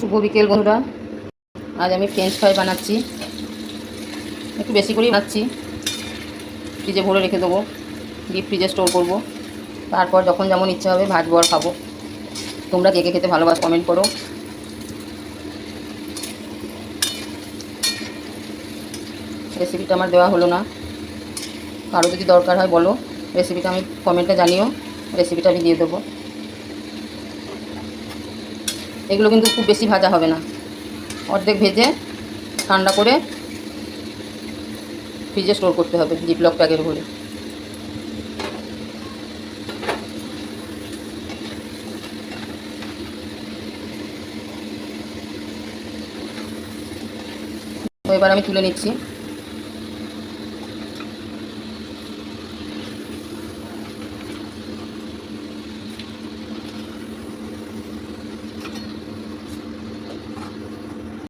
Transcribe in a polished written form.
শুভ বিকেল বন্ধুরা। আজ আমি ফ্রেঞ্চ ফ্রাই বানাচ্ছি, একটু বেশি করেই বানাচ্ছি। ফ্রিজে ভরে রেখে দেবো, ডিপ ফ্রিজে স্টোর করব, তারপর যখন যেমন ইচ্ছা হবে ভাজবো আর খাবো। তোমরা কে কে খেতে ভালোবাসো কমেন্ট করো। রেসিপিটা আমার দেওয়া হলো না, কারো যদি দরকার হয় বলো, রেসিপিটা আমি কমেন্টে জানিও, রেসিপিটা আমি দিয়ে দেবো। এগুলো কিন্তু খুব বেশি ভাজা হবে না, অর্ধেক ভেজে ঠান্ডা করে ফ্রিজে স্টোর করতে হবে জিপলক প্যাকেট ভরে। তো এবার আমি তুলে নিচ্ছি।